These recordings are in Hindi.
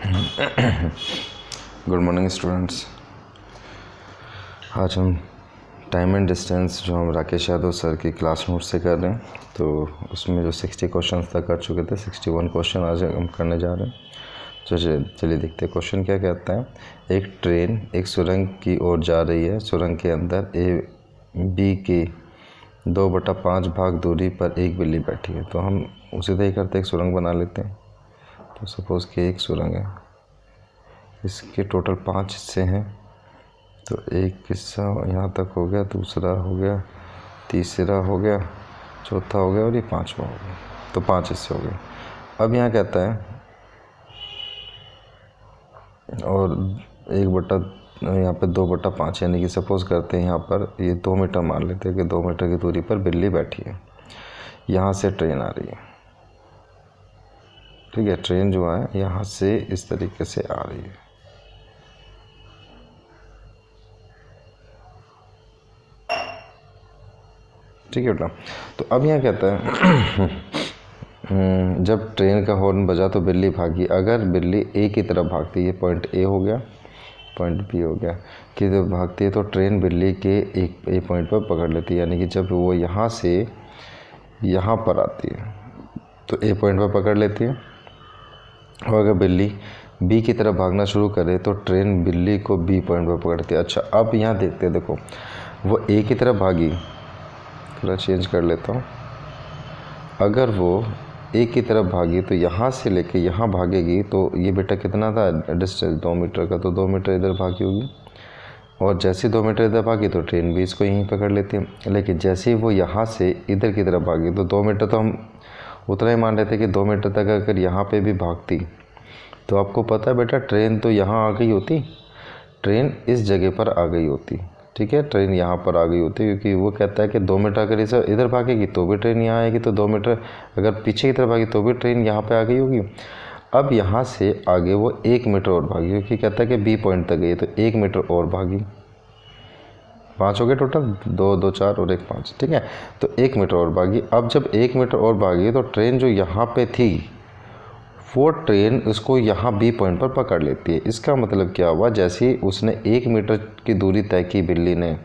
Good morning students. आज हम टाइम एंड डिस्टेंस जो हम राकेश यादव सर की क्लास नोट से कर रहे हैं, तो उसमें जो 60 क्वेश्चन तक कर चुके थे, 61 क्वेश्चन आज हम करने जा रहे हैं। तो चलिए देखते हैं क्वेश्चन क्या कहता है। एक ट्रेन एक सुरंग की ओर जा रही है। सुरंग के अंदर ए बी के 2/5 भाग दूरी पर एक बिल्ली बैठी है। तो हम उसी तरह ही करते एक सुरंग बना लेते हैं। तो सपोज़ कि एक सुरंग है, इसके टोटल 5 हिस्से हैं। तो एक हिस्सा यहाँ तक हो गया, दूसरा हो गया, तीसरा हो गया, चौथा हो गया और ये 5वां हो गया। तो 5 हिस्से हो गए। अब यहाँ कहता है और 1/, यहाँ पे 2/5, यानी कि सपोज़ करते हैं यहाँ पर ये 2 मीटर मान लेते हैं कि 2 मीटर की दूरी पर बिल्ली बैठी है। यहाँ से ट्रेन आ रही है, ठीक है। ट्रेन जो है यहाँ से इस तरीके से आ रही है। ठीक है बेटा। तो अब यहाँ कहता है जब ट्रेन का हॉर्न बजा तो बिल्ली भागी। अगर बिल्ली ए की तरफ भागती है, ये पॉइंट ए हो गया, पॉइंट बी हो गया, कि जब भागती है तो ट्रेन बिल्ली के एक ए पॉइंट पर पकड़ लेती है। यानी कि जब वो यहाँ से यहाँ पर आती है तो ए पॉइंट पर पकड़ लेती है। और अगर बिल्ली बी की तरफ भागना शुरू करे तो ट्रेन बिल्ली को बी पॉइंट पर पकड़ती है। अच्छा, अब यहाँ देखते हैं, देखो वो ए की तरफ भागी, थोड़ा चेंज कर लेता हूँ। अगर वो ए की तरफ भागी तो यहाँ से लेके यहाँ भागेगी, तो ये बेटा कितना था डिस्टेंस, 2 मीटर का, तो 2 मीटर इधर भागी होगी। और जैसे 2 मीटर इधर भागी तो ट्रेन भी इसको यहीं पकड़ लेती है। लेकिन जैसे ही वो यहाँ से इधर की तरफ भागी तो 2 मीटर तो हम उतना ही मान लेते कि 2 मीटर तक अगर यहाँ पे भी भागती तो आपको पता है बेटा ट्रेन तो यहाँ आ गई होती, ट्रेन इस जगह पर आ गई होती, ठीक है। ट्रेन यहाँ पर आ गई होती क्योंकि वो कहता है कि 2 मीटर अगर इसे इधर भागेगी तो भी ट्रेन यहाँ आएगी, तो 2 मीटर अगर पीछे की तरफ भागी तो भी ट्रेन यहाँ पे आ गई होगी। अब यहाँ से आगे वो 1 मीटर और भागी, क्योंकि कहता है कि बी पॉइंट तक गई, तो 1 मीटर और भागी। 5 हो गए टोटल, 2 2 4 और 1 5, ठीक है। तो 1 मीटर और भागी। अब जब 1 मीटर और भागी तो ट्रेन जो यहाँ पे थी वो ट्रेन उसको यहाँ बी पॉइंट पर पकड़ लेती है। इसका मतलब क्या हुआ, जैसे ही उसने 1 मीटर की दूरी तय की बिल्ली ने,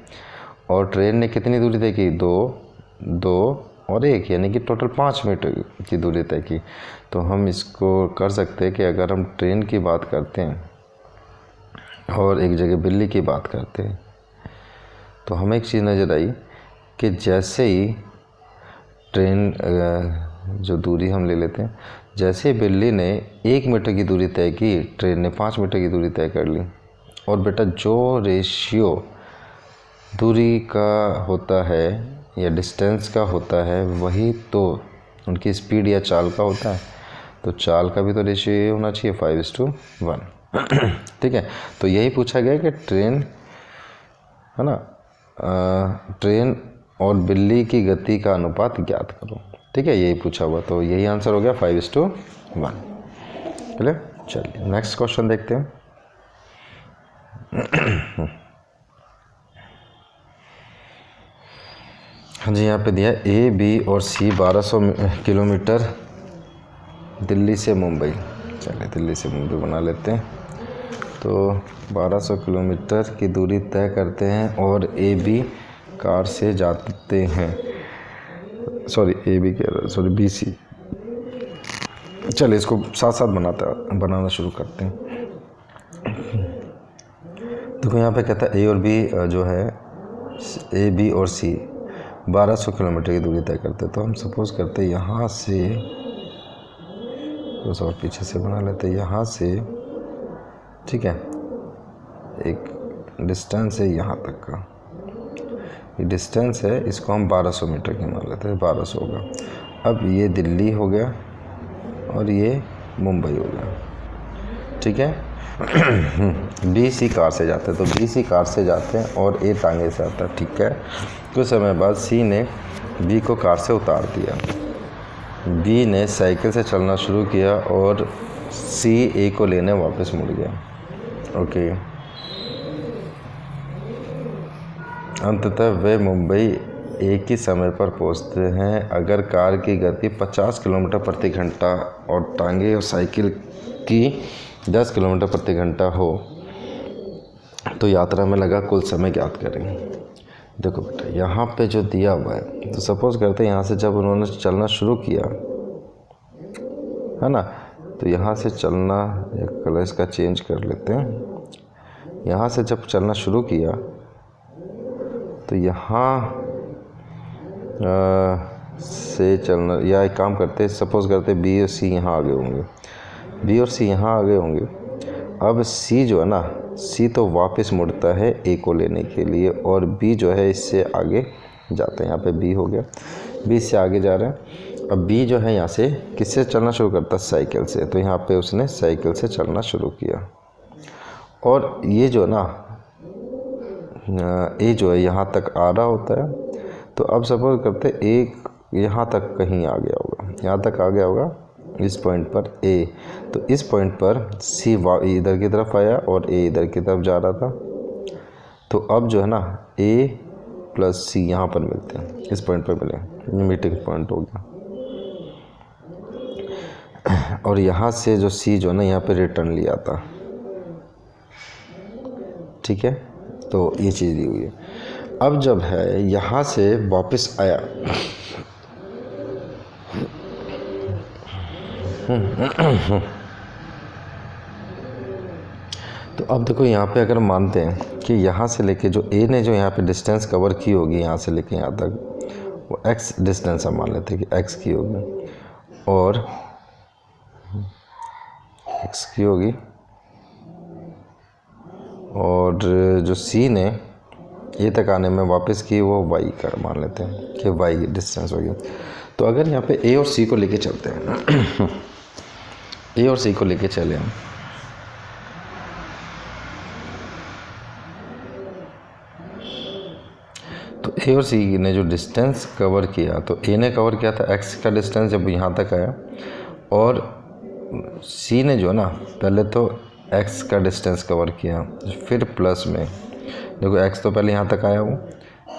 और ट्रेन ने कितनी दूरी तय की, 2 और 1, यानी कि टोटल 5 मीटर की दूरी तय की। तो हम इसको कर सकते हैं कि अगर हम ट्रेन की बात करते हैं और एक जगह बिल्ली की बात करते हैं तो हमें एक चीज़ नज़र आई कि जैसे ही ट्रेन जो दूरी हम ले लेते हैं, जैसे बिल्ली ने 1 मीटर की दूरी तय की, ट्रेन ने 5 मीटर की दूरी तय कर ली। और बेटा जो रेशियो दूरी का होता है या डिस्टेंस का होता है वही तो उनकी स्पीड या चाल का होता है। तो चाल का भी तो रेशियो ये होना चाहिए, 5:1, ठीक है। तो यही पूछा गया कि ट्रेन है ना, ट्रेन और बिल्ली की गति का अनुपात ज्ञात करो, ठीक है, यही पूछा हुआ। तो यही आंसर हो गया 5:1। चलिए नेक्स्ट क्वेश्चन देखते हैं। हाँ जी, यहाँ पे दिया ए बी और सी 1200 किलोमीटर दिल्ली से मुंबई। चलिए दिल्ली से मुंबई बना लेते हैं। तो 1200 किलोमीटर की दूरी तय करते हैं और ए बी कार से जाते हैं, बी सी। चलिए इसको साथ साथ बनाना शुरू करते हैं। देखो यहाँ पे कहता है ए और बी जो है, ए बी और सी 1200 किलोमीटर की दूरी तय करते हैं। तो हम सपोज़ करते हैं यहाँ से, तो और पीछे से बना लेते हैं, यहाँ से, ठीक है, एक डिस्टेंस है यहाँ तक का, ये डिस्टेंस है, इसको हम 1200 मीटर की मान लेते हैं, 1200 होगा। अब ये दिल्ली हो गया और ये मुंबई हो गया, ठीक है। बी सी कार से जाते हैं, तो बी सी कार से जाते हैं और ए टांगे से आता है, ठीक है। कुछ समय बाद सी ने बी को कार से उतार दिया, बी ने साइकिल से चलना शुरू किया और सी ए को लेने वापस मुड़ गया, ओके। अंततः वे मुंबई एक ही समय पर पहुंचते हैं। अगर कार की गति 50 किलोमीटर प्रति घंटा और टांगे और साइकिल कि 10 किलोमीटर प्रति घंटा हो तो यात्रा में लगा कुल समय ज्ञात करें। देखो बेटा, यहाँ पे जो दिया हुआ है, तो सपोज करते हैं यहाँ से जब उन्होंने चलना शुरू किया है ना, तो यहाँ से चलना, एक कलर इसका चेंज कर लेते हैं। यहाँ से जब चलना शुरू किया तो यहाँ से चलना, या एक काम करते हैं, सपोज करते हैं बी और सी यहाँ आगे होंगे, बी और सी यहाँ आगे होंगे। अब सी जो है ना, सी तो वापस मुड़ता है ए को लेने के लिए, और बी जो है इससे आगे जाते हैं। यहाँ पे बी हो गया, बी से आगे जा रहे हैं। अब बी जो है यहाँ से किससे चलना शुरू करता है? साइकिल से। तो यहाँ पे उसने साइकिल से चलना शुरू किया, और ये जो है ना ए जो है यहाँ तक आ रहा होता है। तो अब सपोज करते एक यहाँ तक कहीं आ गया होगा, यहाँ तक आ गया होगा इस पॉइंट पर ए। तो इस पॉइंट पर सी इधर की तरफ आया और ए इधर की तरफ जा रहा था। तो अब जो है ना ए प्लस सी यहाँ पर मिलते हैं, इस पॉइंट पर मिले, मीटिंग पॉइंट हो गया। और यहाँ से जो सी जो है ना यहाँ पे रिटर्न लिया था, ठीक है। तो ये चीज़ दी हुई है। अब जब है यहाँ से वापस आया तो अब देखो यहाँ पे अगर मानते हैं कि यहाँ से लेके जो ए ने जो यहाँ पे डिस्टेंस कवर की होगी यहाँ से लेके यहाँ तक, वो एक्स डिस्टेंस हम मान लेते हैं कि एक्स की होगी, और एक्स की होगी, और जो सी ने ए तक आने में वापस की वो वाई का मान लेते हैं कि वाई डिस्टेंस होगी। तो अगर यहाँ पे ए और सी को लेके चलते हैं ए और सी को लेके चले हम, तो ए और सी ने जो डिस्टेंस कवर किया, तो ए ने कवर किया था एक्स का डिस्टेंस जब यहाँ तक आया, और सी ने जो है ना पहले तो एक्स का डिस्टेंस कवर किया, फिर प्लस में देखो एक्स तो पहले यहाँ तक आया वो,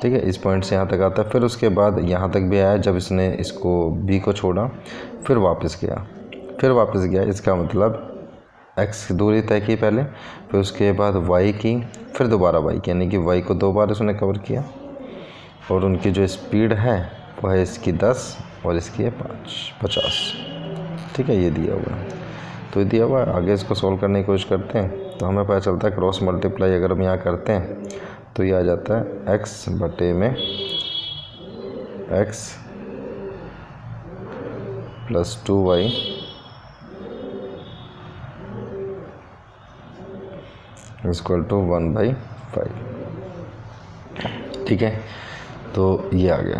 ठीक है, इस पॉइंट से यहाँ तक आता है, फिर उसके बाद यहाँ तक भी आया जब इसने इसको बी को छोड़ा, फिर वापस गया, इसका मतलब एक्स की दूरी तय की पहले, फिर उसके बाद वाई की, फिर दोबारा वाई की, यानी कि वाई को 2 बार उसने कवर किया। और उनकी जो स्पीड है वो है इसकी 10 और इसकी है 50, ठीक है, ये दिया हुआ है। तो ये दिया हुआ है, आगे इसको सॉल्व करने की कोशिश करते हैं। तो हमें पता चलता है क्रॉस मल्टीप्लाई अगर हम यहाँ करते हैं तो ये आ जाता है एक्स बटे में x plus 2y equal to 1/5, ठीक है। तो ये आ गया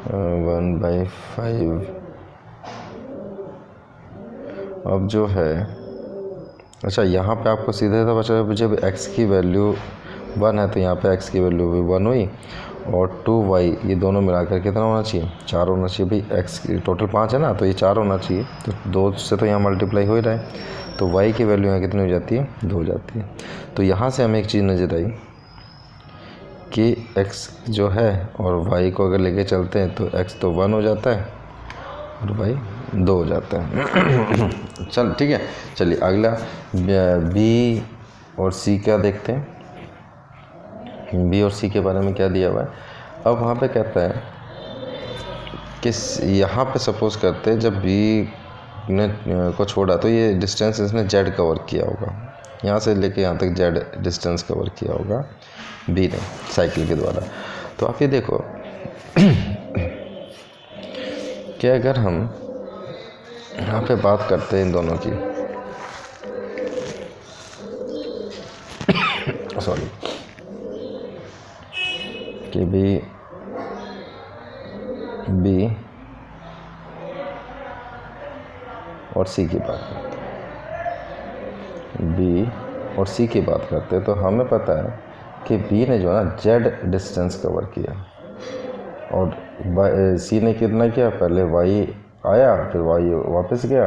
1/5। अब जो है, अच्छा यहाँ पे आपको सीधे था बचा, जब x की वैल्यू 1 है तो यहाँ पे x की वैल्यू भी 1 हुई, और 2y ये दोनों मिलाकर कितना होना चाहिए? 4 होना चाहिए भाई। x की टोटल 5 है ना, तो ये 4 होना चाहिए, तो 2 से तो यहाँ मल्टीप्लाई हो ही रहा है, तो y की वैल्यू यहाँ कितनी हो जाती है? 2 हो जाती है। तो यहाँ से हमें एक चीज़ नज़र आई कि x जो है और y को अगर लेके चलते हैं तो x तो 1 हो जाता है और y 2 हो जाता है। चल ठीक है, चलिए अगला बी और सी क्या देखते हैं। बी और सी के बारे में क्या दिया हुआ है। अब वहाँ पे कहता है कि यहाँ पे सपोज करते हैं जब बी ने को छोड़ा तो ये डिस्टेंस इसने जेड कवर किया होगा, यहाँ से लेके यहाँ तक जेड डिस्टेंस कवर किया होगा बी ने साइकिल के द्वारा। तो आप ये देखो कि अगर हम यहाँ पे बात करते हैं इन दोनों की, सॉरी, कि बी और सी की बात करते हैं, बी और सी की बात करते हैं, तो हमें पता है कि बी ने जो है ना जेड डिस्टेंस कवर किया और सी ने कितना किया, पहले वाई आया फिर वाई वापस गया,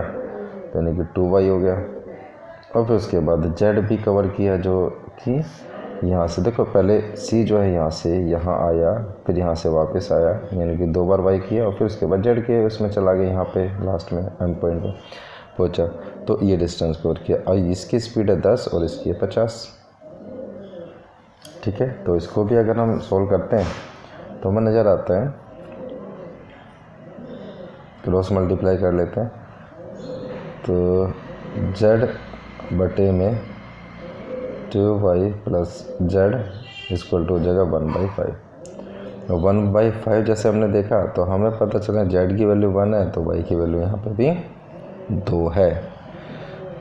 यानी कि 2y हो गया, और फिर उसके बाद जेड भी कवर किया जो कि यहाँ से देखो, पहले c जो है यहाँ से यहाँ आया, फिर यहाँ से वापस आया, यानी कि 2 बार y किया और फिर उसके बाद z के उसमें चला गया, यहाँ पे लास्ट में एंड पॉइंट पे पहुँचा, तो ये डिस्टेंस कवर किया। और इसकी स्पीड है 10 और इसकी है 50। ठीक है, तो इसको भी अगर हम सोल्व करते हैं तो हमें नज़र आता है, क्रॉस मल्टीप्लाई कर लेते हैं, तो z बटे में 2y plus z equal to हो जाएगा 1/5। 1/5 जैसे हमने देखा तो हमें पता चला z की वैल्यू 1 है, तो y की वैल्यू यहाँ पे भी 2 है,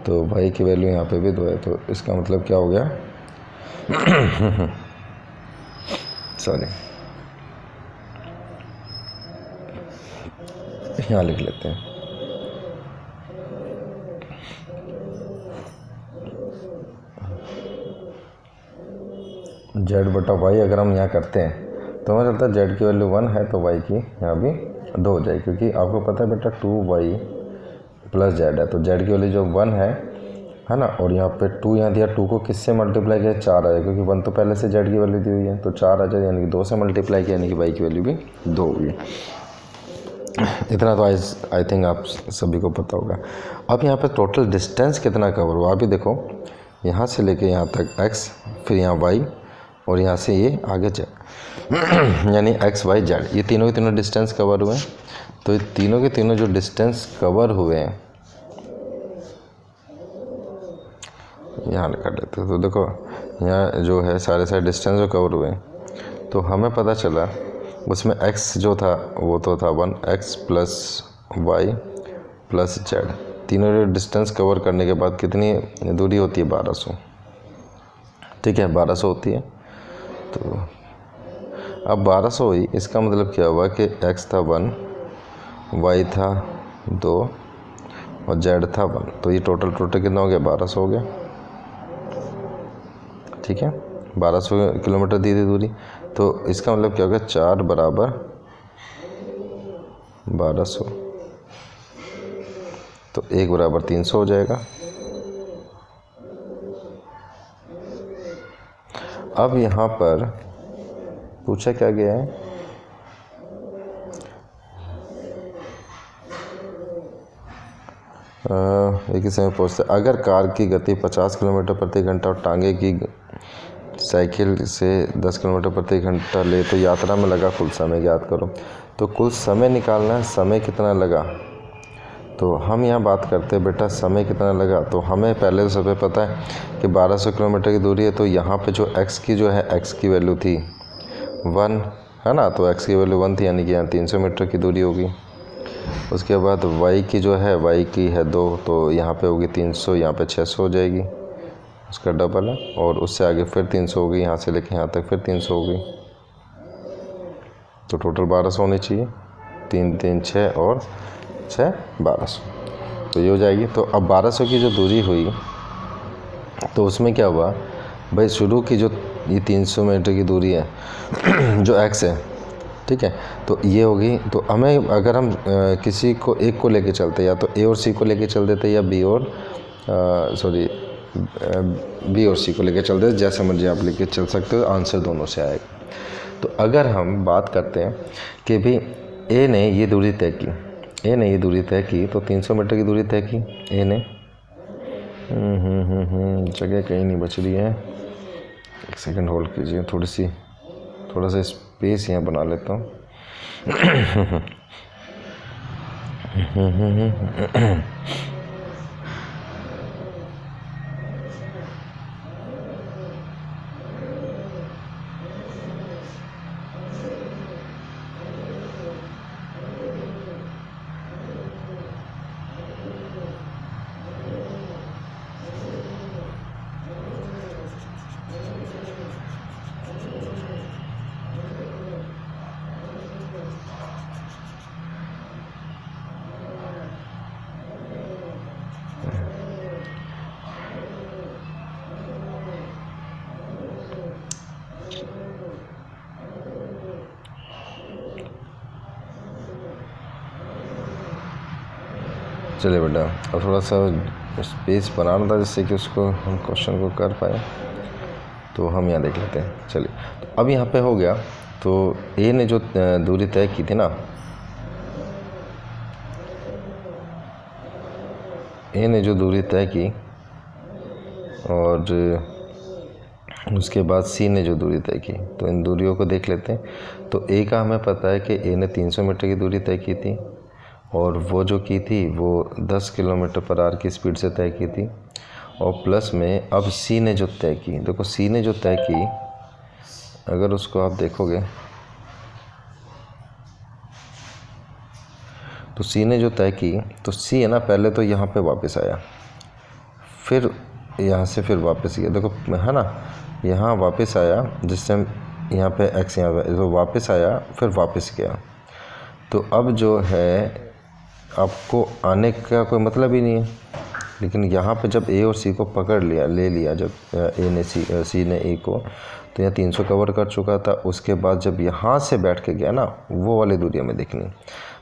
तो y की वैल्यू यहाँ पे भी 2 है। तो इसका मतलब क्या हो गया सॉरी, यहाँ लिख लेते हैं। z बटा y अगर हम यहाँ करते हैं तो हमें चलता है z की वैल्यू 1 है, तो y की यहाँ भी 2 हो जाएगी, क्योंकि आपको पता है बेटा 2y प्लस z है, तो z की वैल्यू जो 1 है ना, और यहाँ पे 2 यहाँ दिया, 2 को किससे मल्टीप्लाई किया, 4 आया, क्योंकि 1 तो पहले से z की वैल्यू दी हुई है, तो 4 आ जाए, यानी कि 2 से मल्टीप्लाई किया, यानी कि y की वैल्यू भी 2 होगी। इतना तो आई थिंक आप सभी को पता होगा। अब यहाँ पे टोटल डिस्टेंस कितना कवर हुआ, अभी देखो यहाँ से लेके यहाँ तक x, फिर यहाँ y और यहाँ से ये आगे z यानी x y z, ये तीनों के तीनों डिस्टेंस कवर हुए हैं। तो ये तीनों के तीनों जो डिस्टेंस कवर हुए हैं यहाँ कर लेते हैं, तो देखो यहाँ जो है सारे डिस्टेंस जो कवर हुए हैं, तो हमें पता चला उसमें x जो था वो तो था 1x plus y plus z, तीनों डिस्टेंस कवर करने के बाद कितनी दूरी होती है, 1200। ठीक है, 1200 होती है। तो अब 1200 हुई, इसका मतलब क्या हुआ कि x था 1, y था 2 और z था 1, तो ये टोटल कितना हो गया, 1200 हो गया। ठीक है, 1200 किलोमीटर दी थी दूरी, तो इसका मतलब क्या हो गया, 4 बराबर 1200, तो 1 बराबर 300 हो जाएगा। अब यहाँ पर पूछा क्या गया है, एक ही समय पहुँचते, अगर कार की गति 50 किलोमीटर प्रति घंटा और टांगे की साइकिल से 10 किलोमीटर प्रति घंटा ले तो यात्रा में लगा कुल समय ज्ञात करो। तो कुल समय निकालना है, समय कितना लगा, तो हम यहाँ बात करते हैं बेटा समय कितना लगा। तो हमें पहले तो सबसे पता है कि 1200 किलोमीटर की दूरी है, तो यहाँ पे जो x की जो है x की वैल्यू थी 1 है ना, तो x की वैल्यू 1 थी, यानी कि यहाँ 300 मीटर की दूरी होगी। उसके बाद y की जो है y की है 2, तो यहाँ पे होगी 300, यहाँ पे 600 हो जाएगी, उसका डबल है, और उससे आगे फिर 300 होगी, यहाँ से लेके यहाँ तक फिर 300 होगी, तो टोटल 1200 होनी चाहिए। 3 3 6 और 6 1200, तो ये हो जाएगी। तो अब 1200 की जो दूरी हुई तो उसमें क्या हुआ भाई, शुरू की जो ये 300 मीटर की दूरी है जो x है, ठीक है, तो ये होगी। तो हमें अगर हम किसी को एक को लेके चलते, या तो a और c को लेके चल देते, या b और c को लेके चल देते, जैसा मर्जी आप लेके चल सकते हो, आंसर दोनों से आएगा। तो अगर हम बात करते हैं कि भी a ने ये दूरी तय की, तो 300 मीटर की दूरी तय की a ने, जगह कहीं नहीं बच रही है, एक सेकंड होल्ड कीजिए, थोड़ा सा स्पेस यहाँ बना लेता हूँ। चलिए बेटा, और थोड़ा सा स्पेस बनाना था जिससे कि उसको हम क्वेश्चन को कर पाए। तो हम यहाँ देख लेते हैं। चलिए, तो अब यहाँ पे हो गया। तो ए ने जो दूरी तय की थी ना, ए ने जो दूरी तय की और उसके बाद सी ने जो दूरी तय की, तो इन दूरियों को देख लेते हैं। तो ए का हमें पता है कि ए ने 300 मीटर की दूरी तय की थी और वो जो की थी वो 10 किलोमीटर पर आवर की स्पीड से तय की थी। और प्लस में अब सी ने जो तय की, देखो सी ने जो तय की, अगर उसको आप देखोगे तो सी ने जो तय की, तो सी है ना, पहले तो यहाँ पे वापस आया, फिर यहाँ से फिर वापस गया, देखो है ना, यहाँ वापस आया, जिससे यहाँ पे एक्स यहाँ पे, तो वापस आया फिर वापस गया। तो अब जो है आपको आने का कोई मतलब ही नहीं है, लेकिन यहाँ पे जब ए और सी को पकड़ लिया, ले लिया, जब ए ने सी ने ए को, तो यहाँ 300 कवर कर चुका था। उसके बाद जब यहाँ से बैठ के गया ना, वो वाली दूरी हमें देखनी,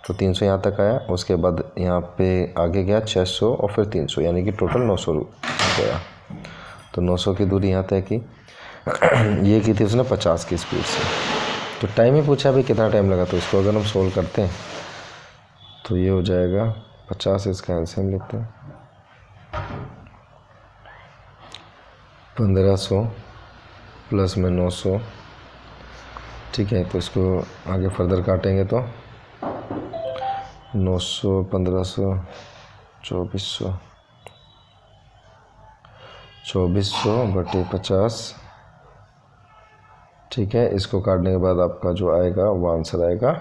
तो 300 यहाँ तक आया, उसके बाद यहाँ पे आगे गया 600 और फिर 300, यानी कि टोटल 900 गया। तो 900 की दूरी यहाँ तय की। ये की थी उसने 50 की स्पीड से। तो टाइम ही पूछा भाई कितना टाइम लगा, तो इसको अगर हम सोल्व करते हैं तो ये हो जाएगा 50, इसका एलसीएम लेते हैं 1500 प्लस में 900, ठीक है। तो इसको आगे फर्दर काटेंगे तो 900 1500 2400 बटे 50, ठीक है। इसको काटने के बाद आपका जो आएगा वो आंसर आएगा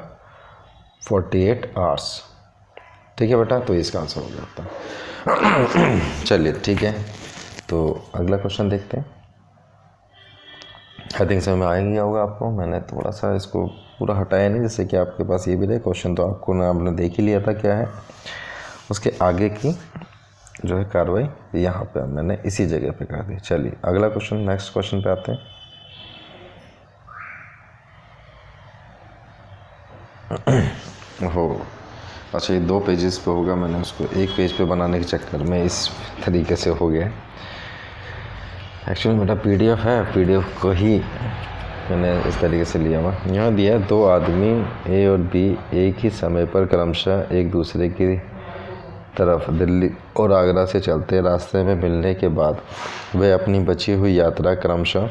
48 आवर्स, ठीक है बेटा। तो इसका आंसर हो जाता। चलिए ठीक है, तो अगला क्वेश्चन देखते हैं। आई थिंक समझ में आ गया होगा आपको। मैंने थोड़ा सा इसको पूरा हटाया नहीं, जैसे कि आपके पास ये भी रहे क्वेश्चन, तो आपको ना आपने देख ही लिया था क्या है। उसके आगे की जो है कार्रवाई यहाँ पे मैंने इसी जगह पे कर दी। चलिए अगला क्वेश्चन, नेक्स्ट क्वेश्चन पे आते हैं। हो अच्छा, ये 2 पेजेस पे होगा, मैंने उसको 1 पेज पे बनाने के चक्कर में इस तरीके से हो गया। एक्चुअली मेरा पीडीएफ है, पीडीएफ को ही मैंने इस तरीके से लिया हुआ। यहाँ दिया है 2 आदमी ए और बी एक ही समय पर क्रमशः एक दूसरे की तरफ दिल्ली और आगरा से चलते, रास्ते में मिलने के बाद वे अपनी बची हुई यात्रा क्रमशः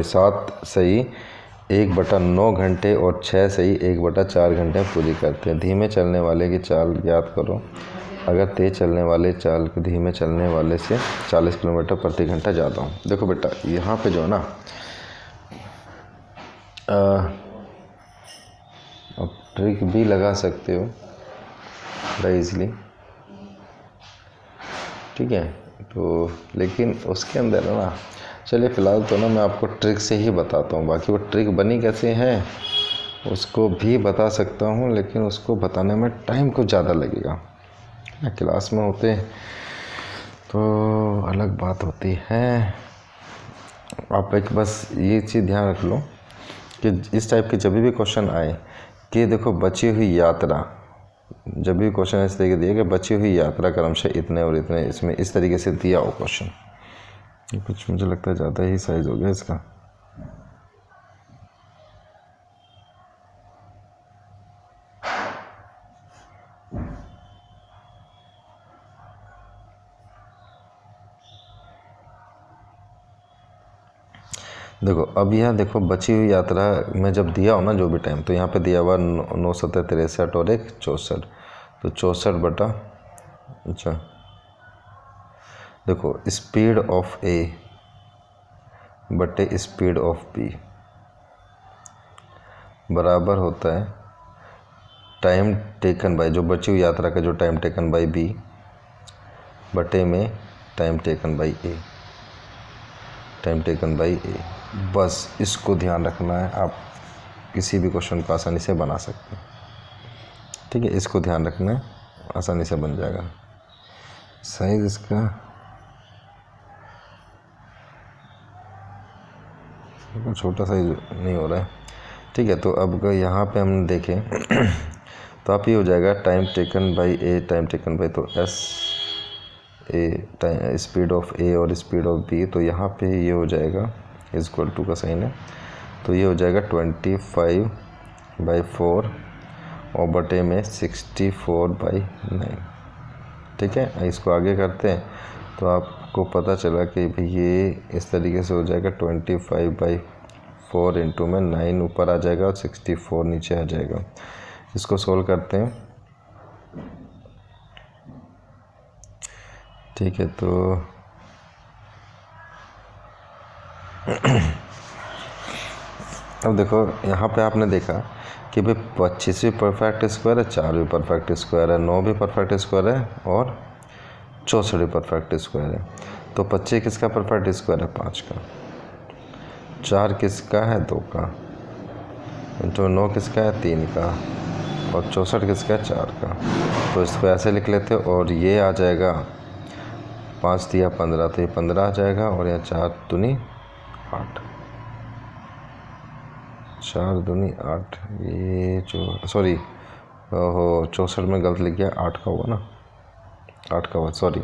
7 सही 1/9 घंटे और 6 सही 1/4 घंटे में पूरी करते हैं। धीमे चलने वाले की चाल याद करो। अगर तेज़ चलने वाले चाल के धीमे चलने वाले से 40 किलोमीटर प्रति घंटा ज़्यादा हो। देखो बेटा, यहाँ पे जो है ना, अब ट्रिक भी लगा सकते हो बड़ा ईज़िली, ठीक है। तो लेकिन उसके अंदर है ना, चलिए फ़िलहाल तो ना मैं आपको ट्रिक से ही बताता हूँ, बाकी वो ट्रिक बनी कैसे है उसको भी बता सकता हूँ, लेकिन उसको बताने में टाइम कुछ ज़्यादा लगेगा। क्लास में होते तो अलग बात होती है। आप एक बस ये चीज़ ध्यान रख लो कि इस टाइप के जब भी क्वेश्चन आए कि देखो बची हुई यात्रा, जब भी क्वेश्चन इस तरीके दिए कि बची हुई यात्रा क्रमशः इतने और इतने, इसमें इस तरीके से दिया हो क्वेश्चन, ये कुछ मुझे लगता है ज़्यादा ही साइज़ हो गया इसका। देखो अब यह देखो बची हुई यात्रा में जब दिया हो ना जो भी टाइम, तो यहाँ पे दिया हुआ 9 7 63 और 1 64, तो 64 बटा, अच्छा देखो स्पीड ऑफ ए बटे स्पीड ऑफ बी बराबर होता है टाइम टेकन बाय, जो बची हुई यात्रा का जो टाइम टेकन बाय बी बटे में time taken by A, time taken by A. बस इसको ध्यान रखना है, आप किसी भी क्वेश्चन को आसानी से बना सकते हैं, ठीक है। इसको ध्यान रखना है, आसानी से बन जाएगा। साइज इसका छोटा साइज नहीं हो रहा है, ठीक है। तो अब यहाँ पे हम देखें तो आप ये हो जाएगा time taken by A time taken bye, तो एस ए स्पीड ऑफ ए और स्पीड ऑफ बी, तो यहाँ पे ये हो जाएगा इक्वल टू का साइन है, तो ये हो जाएगा 25/4 और बटे में 64/9। ठीक है, इसको आगे करते हैं तो आपको पता चला कि भाई ये इस तरीके से हो जाएगा 25/4 इंटू में 9 ऊपर आ जाएगा और 64 नीचे आ जाएगा। इसको सोल्व करते हैं। ठीक है, तो अब देखो यहाँ पे आपने देखा कि भाई 25 भी परफेक्ट स्क्वायर है, 4 भी परफेक्ट स्क्वायर है, 9 भी परफेक्ट स्क्वायर है और 64 भी परफेक्ट स्क्वायर है। तो 25 किसका परफेक्ट स्क्वायर है? 5 का। 4 किसका है? 2 का। इंटू 9 किसका है? 3 का। और 64 किसका है? 4 का। तो इसको ऐसे लिख लेते हो और ये आ जाएगा 5 दिया 15, तो ये 15 आ जाएगा और यहाँ 4 दूनी 8, 4 दूनी 8। ये जो सॉरी हो 64 में गलत लिख गया, 8 का हुआ ना, 8 का हुआ सॉरी।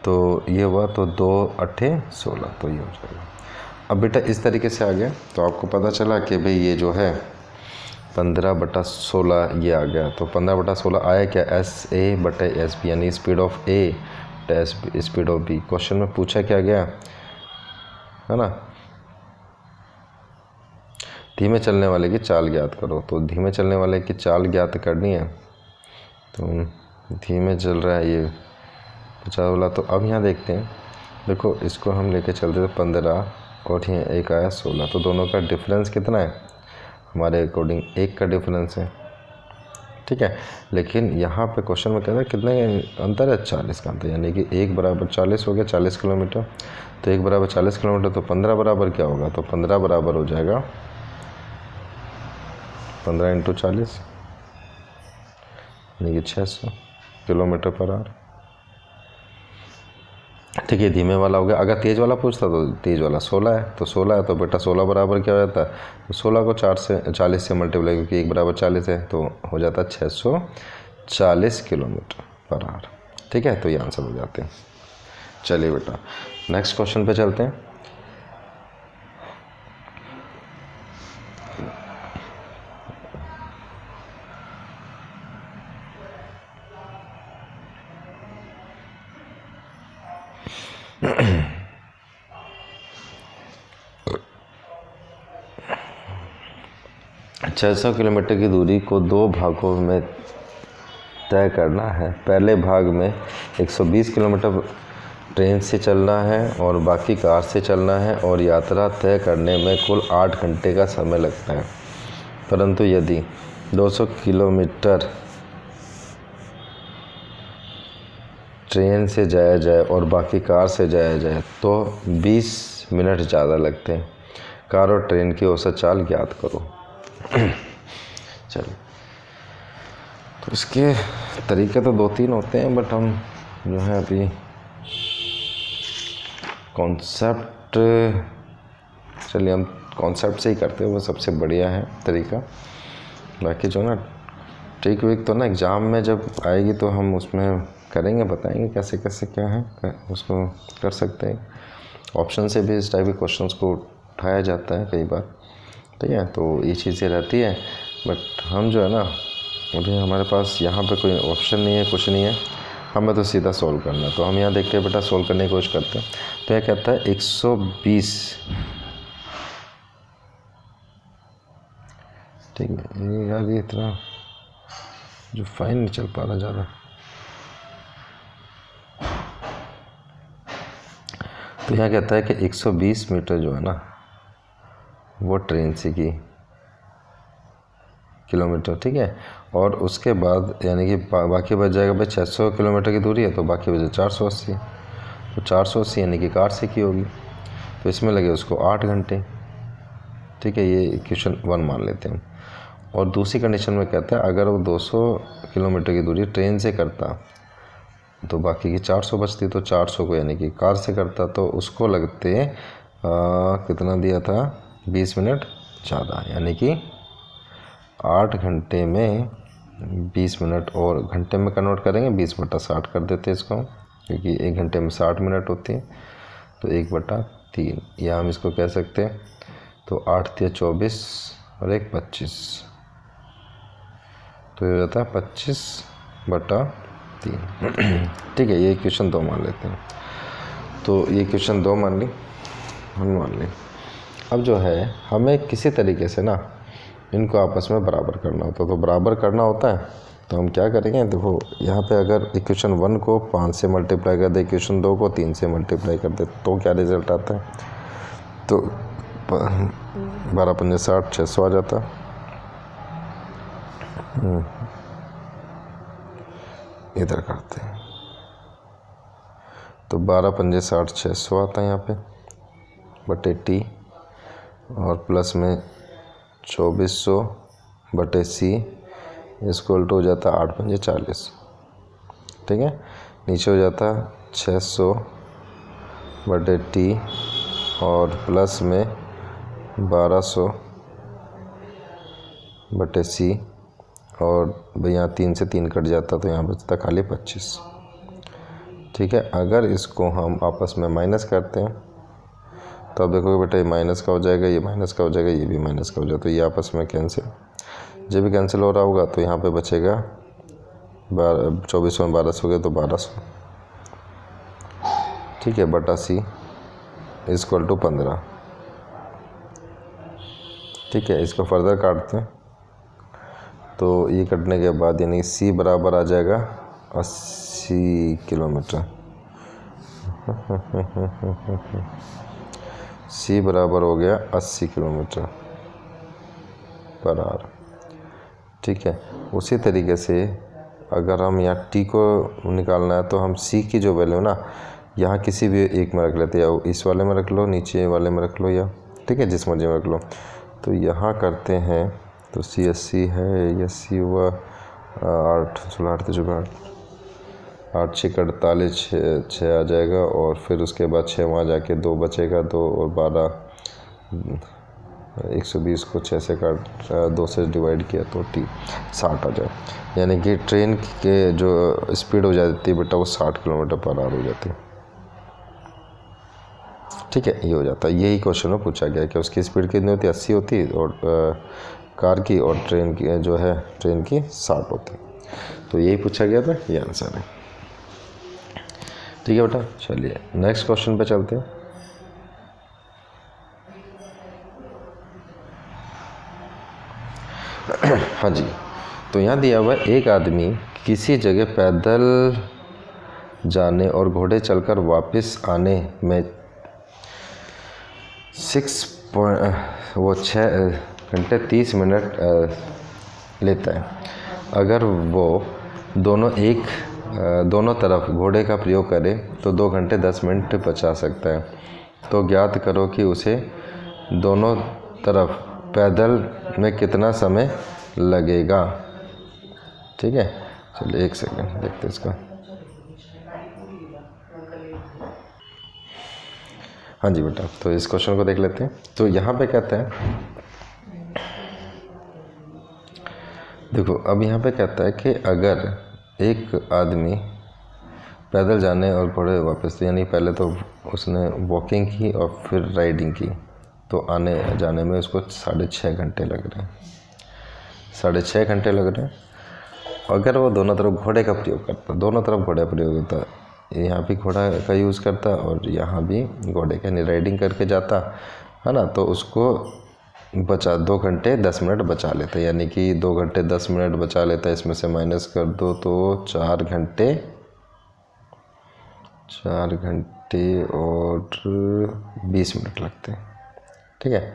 तो ये हुआ, तो 2 8 16, तो ये हो जाएगा। अब बेटा इस तरीके से आ गया, तो आपको पता चला कि भाई ये जो है 15/16 ये आ गया। तो 15/16 आया क्या? SA/SB, यानी speed of A speed of B. Question में पूछा क्या गया है ना, धीमे चलने वाले की चाल ज्ञात करो। तो धीमे चलने वाले की चाल ज्ञात करनी है, तो धीमे चल रहा है ये 50 वाला। तो अब यहाँ देखते हैं, देखो इसको हम लेके चलते थे 15 और यहाँ एक आया 16, तो दोनों का डिफरेंस कितना है? हमारे अकॉर्डिंग 1 का डिफरेंस है। ठीक है, लेकिन यहाँ पे क्वेश्चन में कहता है कितने अंतर है? 40 का अंतर, यानी कि 1 बराबर 40 हो गया, 40 किलोमीटर। तो 1 बराबर 40 किलोमीटर, तो 15 बराबर क्या होगा? तो 15 बराबर हो जाएगा 15 इंटू 40, यानी कि 600 किलोमीटर पर आवर। ठीक है, धीमे वाला हो गया। अगर तेज़ वाला पूछता तो तेज़ वाला 16 है, तो 16 है, तो बेटा 16 बराबर क्या हो जाता है? तो 16 को 40 से मल्टीप्लाई, क्योंकि 1 बराबर 40 है, तो हो जाता है 640 किलोमीटर पर आवर। ठीक है, तो ये आंसर हो जाते हैं। चलिए बेटा नेक्स्ट क्वेश्चन पे चलते हैं। छः 600 किलोमीटर की दूरी को 2 भागों में तय करना है। पहले भाग में 120 किलोमीटर ट्रेन से चलना है और बाकी कार से चलना है और यात्रा तय करने में कुल 8 घंटे का समय लगता है। परंतु यदि 200 किलोमीटर ट्रेन से जाया जाए और बाकी कार से जाया जाए तो 20 मिनट ज़्यादा लगते हैं। कार और ट्रेन की औसत चाल ज्ञात करो। चलिए, तो इसके तरीके तो 2-3 होते हैं, बट हम जो है अभी कॉन्सेप्ट, चलिए हम कॉन्सेप्ट से ही करते हैं, वो सबसे बढ़िया है तरीका। बाकी जो ना ट्रिक विक तो ना एग्ज़ाम में जब आएगी तो हम उसमें करेंगे, बताएंगे कैसे कैसे क्या है, उसको कर सकते हैं। ऑप्शन से भी इस टाइप के क्वेश्चंस को उठाया जाता है कई बार। ठीक है, तो ये चीज़ें रहती है, बट हम जो है ना अभी हमारे पास यहाँ पे कोई ऑप्शन नहीं है, कुछ नहीं है, हमें तो सीधा सोल्व करना है। तो हम यहाँ देखते हैं बेटा, सोल्व करने की कोशिश करते हैं। तो यह कहता है 120, ठीक है यार, ये इतना जो फाइन नहीं चल पा रहा ज़्यादा। तो यहाँ कहता है कि 120 मीटर जो है ना वो ट्रेन से की किलोमीटर, ठीक है, और उसके बाद यानी कि बाकी बच जाएगा भाई 600 किलोमीटर की दूरी है, तो बाकी बचे 480, तो 480 यानी कि कार से की होगी, तो इसमें लगे उसको 8 घंटे। ठीक है, ये क्वेश्चन 1 मान लेते हैं। और दूसरी कंडीशन में कहता है अगर वो 200 किलोमीटर की दूरी ट्रेन से करता तो बाकी की 400 बचती, तो 400 को यानी कि कार से करता तो उसको लगते कितना दिया था, 20 मिनट ज़्यादा, यानी कि 8 घंटे में 20 मिनट, और घंटे में कन्वर्ट करेंगे 20/60 कर देते इसको, क्योंकि 1 घंटे में 60 मिनट होती है, तो 1/3, या हम इसको कह सकते हैं तो 8 × 24 और 1 25, तो ये होता है 25/3। ठीक है, ये क्वेश्चन 2 मान लेते हैं। तो ये क्वेश्चन 2 मान ली, हम मान ली। अब जो है हमें किसी तरीके से ना इनको आपस में बराबर करना होता है। तो बराबर करना होता है तो हम क्या करेंगे, देखो यहाँ पे अगर इक्वेशन 1 को 5 से मल्टीप्लाई कर दे, इक्वेशन 2 को 3 से मल्टीप्लाई कर दे, तो क्या रिजल्ट आता है, तो 12 × 5 = 60, 600 आ जाता। इधर करते हैं तो 12 × 5 = 60, 600 आता है यहाँ पे बटे टी, और प्लस में 2400/c इक्वल टू हो जाता 8 × 5 = 40। ठीक है, नीचे हो जाता 600/t और प्लस में 1200/c, और यहाँ 3 से 3 कट जाता तो यहाँ बचता खाली 25। ठीक है, अगर इसको हम आपस में माइनस करते हैं तो अब देखोगे बेटा ये माइनस का हो जाएगा, ये माइनस का हो जाएगा, ये भी माइनस का हो जाएगा, तो ये आपस में कैंसिल। जब भी कैंसिल हो रहा होगा तो यहाँ पे बचेगा 2400 में 1200 गए तो 1200। ठीक है, बटा c इक्वल टू 15। ठीक है, इसको फर्दर काटते हैं तो ये कटने के बाद यानी c बराबर आ जाएगा 80 किलोमीटर। c बराबर हो गया 80 किलोमीटर पर आवर। ठीक है, उसी तरीके से अगर हम यहाँ t को निकालना है तो हम c की जो वैल्यू ना यहाँ किसी भी एक में रख लेते हैं, या इस वाले में रख लो, नीचे वाले में रख लो, या ठीक है जिस मर्जी में रख लो। तो यहाँ करते हैं तो c 80 है, ये c हुआ 8 16 8 8 6 48 6 आ जाएगा, और फिर उसके बाद 6 वहाँ जाके 2 बचेगा, 2 और 12 120 को 6 से काट 2 से डिवाइड किया तो 60 आ जाए। यानी कि ट्रेन के जो स्पीड हो जाती है बेटा वो 60 किलोमीटर पर आवर हो जाती है। ठीक है, ये हो जाता है। यही क्वेश्चन में पूछा गया कि उसकी स्पीड कितनी होती है, 80 होती है, और कार की, और ट्रेन की जो है ट्रेन की 60 होती है। तो यही पूछा गया था, ये आंसर है। ठीक है बेटा, चलिए नेक्स्ट क्वेश्चन पे चलते हैं। हाँ जी, तो यहाँ दिया हुआ है एक आदमी किसी जगह पैदल जाने और घोड़े चलकर वापस आने में 6 घंटे 30 मिनट लेता है। अगर वो दोनों तरफ घोड़े का प्रयोग करे तो 2 घंटे 10 मिनट बचा सकता है। तो ज्ञात करो कि उसे दोनों तरफ पैदल में कितना समय लगेगा। ठीक है, चलिए 1 सेकंड देखते हैं इसका। हाँ जी बेटा, तो इस क्वेश्चन को देख लेते हैं। तो यहाँ पे कहते हैं, देखो अब यहाँ पे कहता है कि अगर एक आदमी पैदल जाने और घोड़े वापस, यानी पहले तो उसने वॉकिंग की और फिर राइडिंग की, तो आने जाने में उसको 6.5 घंटे लग रहे हैं। 6.5 घंटे लग रहे हैं। अगर वो दोनों तरफ घोड़े का प्रयोग करता, दोनों तरफ घोड़े का प्रयोग होता, यहाँ भी घोड़ा का यूज़ करता और यहाँ भी घोड़े का राइडिंग करके जाता है ना, तो उसको बचा 2 घंटे 10 मिनट बचा लेता, यानी कि 2 घंटे 10 मिनट बचा लेता है। इसमें से माइनस कर दो तो 4 घंटे और 20 मिनट लगते हैं। ठीक है,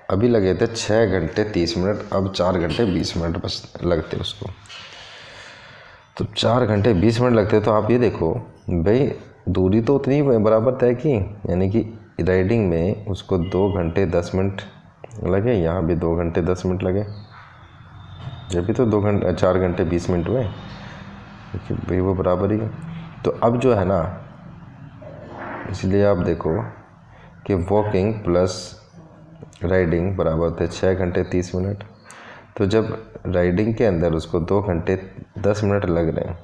अभी लगे थे 6 घंटे 30 मिनट, अब 4 घंटे 20 मिनट बस लगते उसको। तो 4 घंटे 20 मिनट लगते, तो आप ये देखो भाई दूरी तो उतनी बराबर तय की, यानी कि राइडिंग में उसको 2 घंटे 10 मिनट लगे, यहाँ भी 2 घंटे 10 मिनट लगे, जब भी तो 4 घंटे 20 मिनट हुए, भाई वो बराबर ही है। तो अब जो है ना, इसलिए आप देखो कि वॉकिंग प्लस राइडिंग बराबर थे 6 घंटे 30 मिनट। तो जब राइडिंग के अंदर उसको 2 घंटे 10 मिनट लग रहे हैं,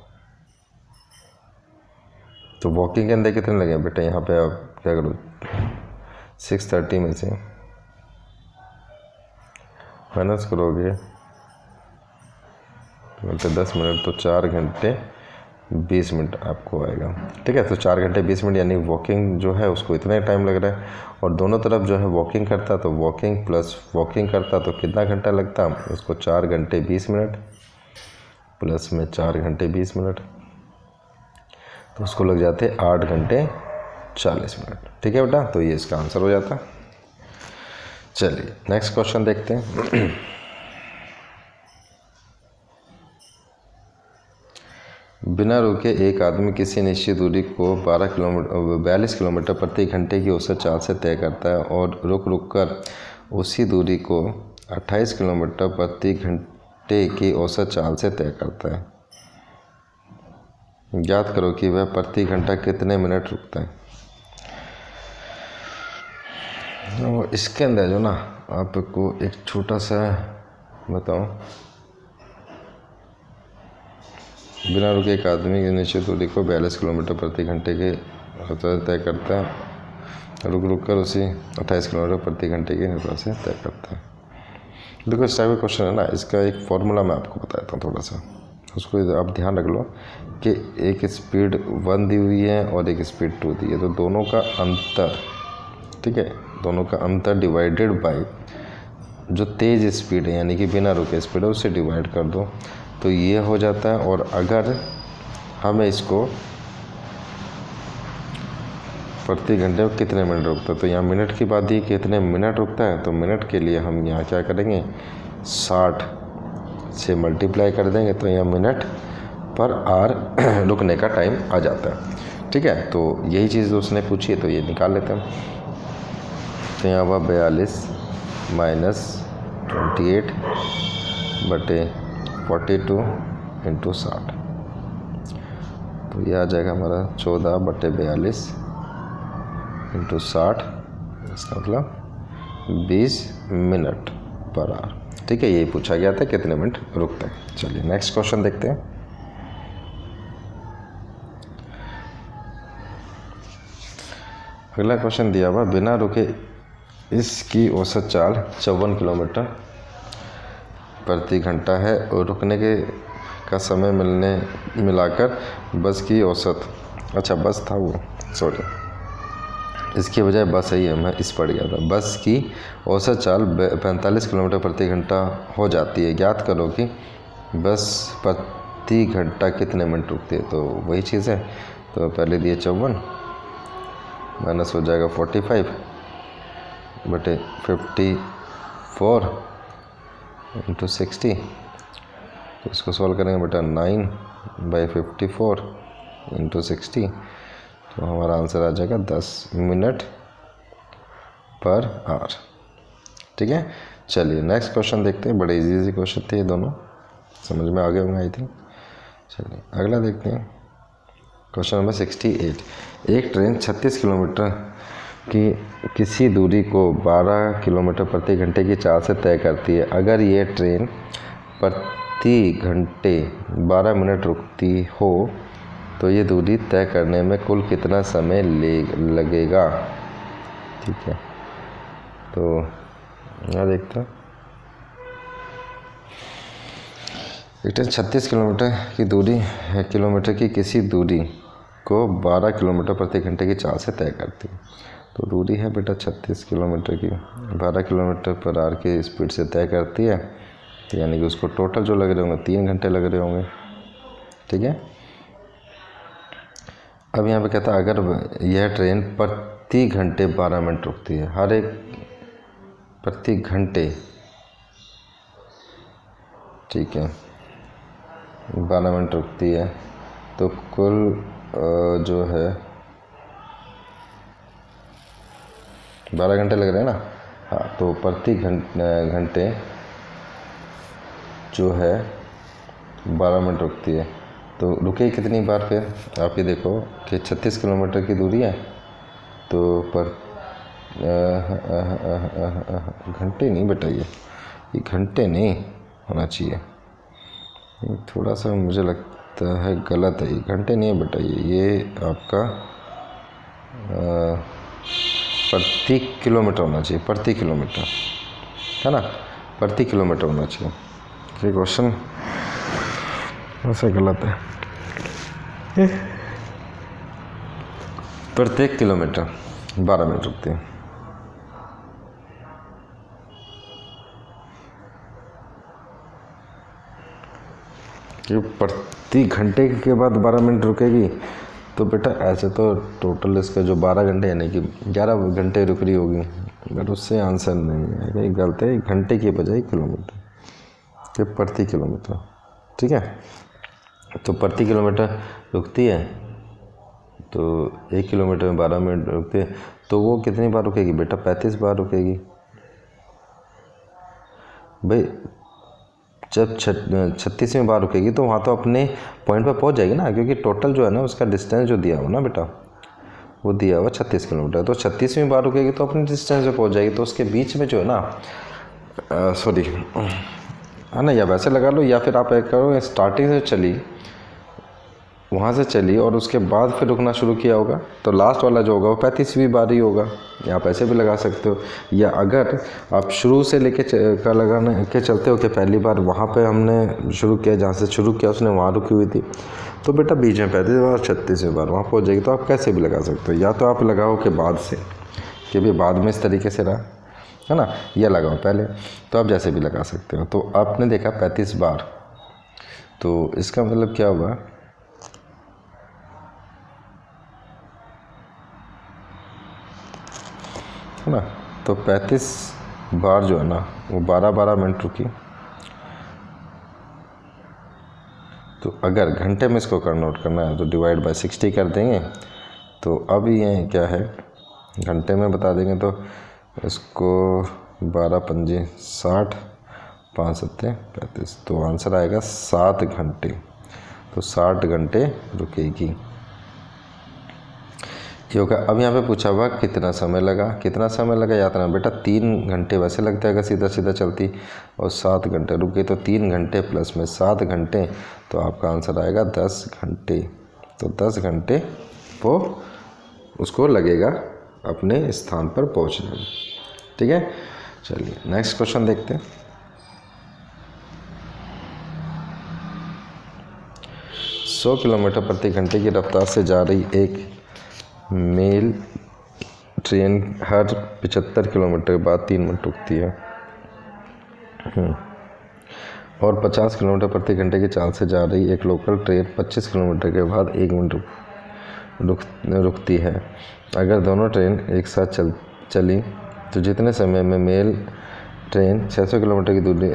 तो वॉकिंग के अंदर कितने लगे बेटा, यहाँ पे आप क्या करो 6:30 में से माइनस करोगे तो 10 मिनट, तो 4 घंटे 20 मिनट आपको आएगा। ठीक है, तो 4 घंटे 20 मिनट यानी वॉकिंग जो है उसको इतना टाइम लग रहा है, और दोनों तरफ जो है वॉकिंग करता तो वॉकिंग प्लस वॉकिंग करता तो कितना घंटा लगता, उसको 4 घंटे 20 मिनट प्लस में 4 घंटे 20 मिनट, तो उसको लग जाते 8 घंटे 40 मिनट। ठीक है बेटा, तो ये इसका आंसर हो जाता। चलिए नेक्स्ट क्वेश्चन देखते हैं। बिना रुके एक आदमी किसी निश्चित दूरी को 42 किलोमीटर प्रति घंटे की औसत चाल से तय करता है और रुक रुक कर उसी दूरी को 28 किलोमीटर प्रति घंटे की औसत चाल से तय करता है। ज्ञात करो कि वह प्रति घंटा कितने मिनट रुकता है। और इसके अंदर जो ना आपको एक छोटा सा बताओ, बिना रुके एक आदमी की निश्चित दूरी को 42 किलोमीटर प्रति घंटे के औसत तय करता है, रुक रुक कर उसी 28 किलोमीटर प्रति घंटे की औसत से तय करता है। देखो इस टाइप का क्वेश्चन है ना, इसका एक फॉर्मूला मैं आपको बताता हूँ थोड़ा सा, उसको आप ध्यान रख लो कि एक स्पीड 1 दी हुई है और एक स्पीड 2 दी है, तो दोनों का अंतर, ठीक है, दोनों का अंतर डिवाइडेड बाय जो तेज़ स्पीड है यानी कि बिना रुके स्पीड है उससे डिवाइड कर दो, तो ये हो जाता है। और अगर हमें इसको प्रति घंटे में कितने मिनट रुकता है, तो यहाँ मिनट की बात दी कितने मिनट रुकता है, तो मिनट के लिए हम यहाँ क्या करेंगे 60 से मल्टीप्लाई कर देंगे, तो यहाँ मिनट पर आवर रुकने का टाइम आ जाता है। ठीक है, तो यही चीज़ उसने पूछी है तो ये निकाल लेते हैं। तो यहाँ हुआ 42 माइनस 28 बटे 42 इंटू 60, तो ये आ जाएगा हमारा 14 बटे 42 इंटू 60, इसका मतलब 20 मिनट पर आवर। ठीक है, यही पूछा गया था कितने मिनट रुकते हैं। चलिए नेक्स्ट क्वेश्चन देखते हैं। अगला क्वेश्चन दिया हुआ, बिना रुके इसकी औसत चाल 54 किलोमीटर प्रति घंटा है और रुकने के का समय मिलाकर बस की औसत, अच्छा बस था वो, सॉरी इसकी बजाय बस ही है, मैं इस पढ़ गया था। बस की औसत चाल 45 किलोमीटर प्रति घंटा हो जाती है, ज्ञात करो कि बस प्रति घंटा कितने मिनट रुकती है। तो वही चीज़ है, तो पहले दिए 54 माइनस हो जाएगा 45 बटे 54 इंटू 60, तो इसको सॉल्व करेंगे बेटा 9/54 इंटू 60, तो हमारा आंसर आ जाएगा 10 मिनट पर आवर। ठीक है, चलिए नेक्स्ट क्वेश्चन देखते हैं। बड़े इजी क्वेश्चन थे ये दोनों, समझ में आ गए होंगे आई थिंक। चलिए अगला देखते हैं, क्वेश्चन नंबर 68। एक ट्रेन 36 किलोमीटर की किसी दूरी को 12 किलोमीटर प्रति घंटे की चाल से तय करती है। अगर ये ट्रेन प्रति घंटे 12 मिनट रुकती हो तो ये दूरी तय करने में कुल कितना समय लगेगा। ठीक है, तो यहाँ देखते हैं, एक ट्रेन 36 किलोमीटर की दूरी किलोमीटर की किसी दूरी को 12 किलोमीटर प्रति घंटे की चाल से तय करती है। तो दूरी है बेटा 36 किलोमीटर की, 12 किलोमीटर पर आवर की स्पीड से तय करती है, यानी कि उसको टोटल जो लग रहे होंगे 3 घंटे लग रहे होंगे। ठीक है, अब यहाँ पे कहता है अगर यह ट्रेन प्रति घंटे 12 मिनट रुकती है, हर एक प्रति घंटे, ठीक है 12 मिनट रुकती है, तो कुल जो है 12 घंटे लग रहे हैं ना। हाँ, तो प्रति घंटे जो है 12 मिनट रुकती है, तो रुके कितनी बार। फिर आप ये देखो कि 36 किलोमीटर की दूरी है, तो पर घंटे नहीं बेटा, ये घंटे नहीं होना चाहिए, थोड़ा सा मुझे है गलत है, घंटे नहीं है बेटा, ये आपका प्रति किलोमीटर होना चाहिए, प्रति किलोमीटर, है ना, प्रति किलोमीटर होना चाहिए। ये क्वेश्चन वैसे गलत है। प्रत्येक किलोमीटर 12 मिनट रुकती है। कि प्रति घंटे के बाद 12 मिनट रुकेगी, तो बेटा ऐसे तो टोटल इसका जो 12 घंटे यानी कि 11 घंटे रुक रही होगी, बट उससे आंसर नहीं है, ये गलत है। घंटे की बजाय किलोमीटर, कि प्रति किलोमीटर, ठीक है। तो प्रति किलोमीटर रुकती है, तो 1 किलोमीटर में 12 मिनट रुकती है, तो वो कितनी बार रुकेगी बेटा? 35 बार रुकेगी। भाई जब 36वीं बार रुकेगी तो वहाँ तो अपने पॉइंट पर पहुँच जाएगी ना, क्योंकि टोटल जो है ना उसका डिस्टेंस जो दिया हो ना बेटा, वो दिया हुआ 36 किलोमीटर। तो 36वीं बार रुकेगी तो अपने डिस्टेंस पे पहुँच जाएगी। तो उसके बीच में जो है ना सॉरी है ना, या वैसे लगा लो, या फिर आप एक करो स्टार्टिंग से चली, वहाँ से चली और उसके बाद फिर रुकना शुरू किया होगा, तो लास्ट वाला जो होगा वो 35वीं बार ही होगा। या आप ऐसे भी लगा सकते हो, या अगर आप शुरू से लेके का लगाने के चलते हो कि पहली बार वहाँ पे हमने शुरू किया, जहाँ से शुरू किया उसने वहाँ रुकी हुई थी, तो बेटा बीच में 35 बार 36वीं बार वहाँ पहुँच जाएगी। तो आप कैसे भी लगा सकते हो, या तो आप लगाओ कि बाद से, कि भी बाद में इस तरीके से रहा, है ना, या लगाओ पहले, तो आप जैसे भी लगा सकते हो। तो आपने देखा 35 बार, तो इसका मतलब क्या हुआ, है ना। तो 35 बार जो है ना वो 12-12 मिनट रुकी। तो अगर घंटे में इसको कन्वर्ट करना है तो डिवाइड बाय 60 कर देंगे। तो अब ये क्या है, घंटे में बता देंगे, तो इसको 12 पंजे 60, 5 सत्ते 35, तो आंसर आएगा 7 घंटे। तो 60 घंटे रुकेगी। होगा। अब यहाँ पे पूछा हुआ कितना समय लगा, कितना समय लगा याद रखना बेटा, 3 घंटे वैसे लगता है अगर सीधा सीधा चलती, और 7 घंटे रुक गई, तो 3 घंटे प्लस में 7 घंटे, तो आपका आंसर आएगा 10 घंटे। तो 10 घंटे वो उसको लगेगा अपने स्थान पर पहुँचने में, ठीक है। चलिए नेक्स्ट क्वेश्चन देखते हैं। सौ किलोमीटर प्रति घंटे की रफ्तार से जा रही एक मेल ट्रेन हर 75 किलोमीटर के बाद 3 मिनट रुकती है, और 50 किलोमीटर प्रति घंटे की चाल से जा रही एक लोकल ट्रेन 25 किलोमीटर के बाद 1 मिनट रुकती है। अगर दोनों ट्रेन एक साथ चली तो जितने समय में मेल ट्रेन 600 किलोमीटर की दूरी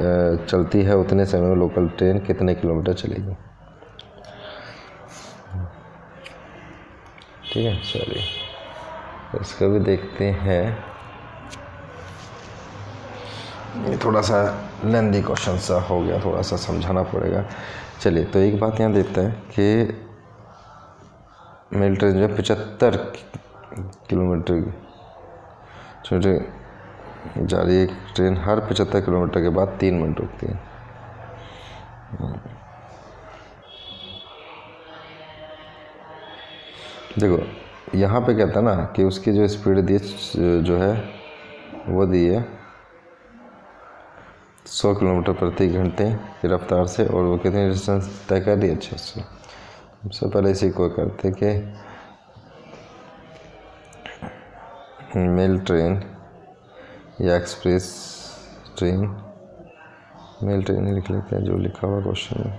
चलती है, उतने समय में लोकल ट्रेन कितने किलोमीटर चलेगी? ठीक है, चलिए इसका भी देखते हैं। ये थोड़ा सा लेंदी क्वेश्चन सा हो गया, थोड़ा सा समझाना पड़ेगा। चलिए तो एक बात यहाँ देता है कि मेल ट्रेन जो 75 किलोमीटर छोटे जा रही एक ट्रेन हर 75 किलोमीटर के बाद 3 मिनट रुकती है। देखो यहाँ पे कहता है ना कि उसकी जो स्पीड दी जो है वो दी है 100 किलोमीटर प्रति घंटे की रफ्तार से, और वो कितनी डिस्टेंस तय कर रही है 600। सबसे पहले इसी को करते कि मेल ट्रेन या एक्सप्रेस ट्रेन, मेल ट्रेन ही लिख लेते हैं जो लिखा हुआ क्वेश्चन में,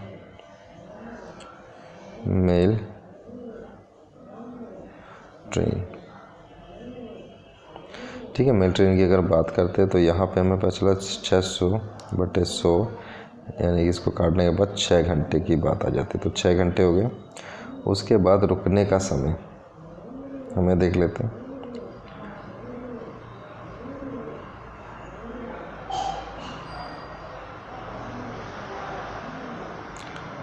मेल ट्रेन। ठीक है, मेल ट्रेन की अगर बात करते हैं तो यहाँ पे हमें पता चला 600/100 यानी कि इसको काटने के बाद 6 घंटे की बात आ जाती है। तो 6 घंटे हो गए। उसके बाद रुकने का समय हमें देख लेते हैं।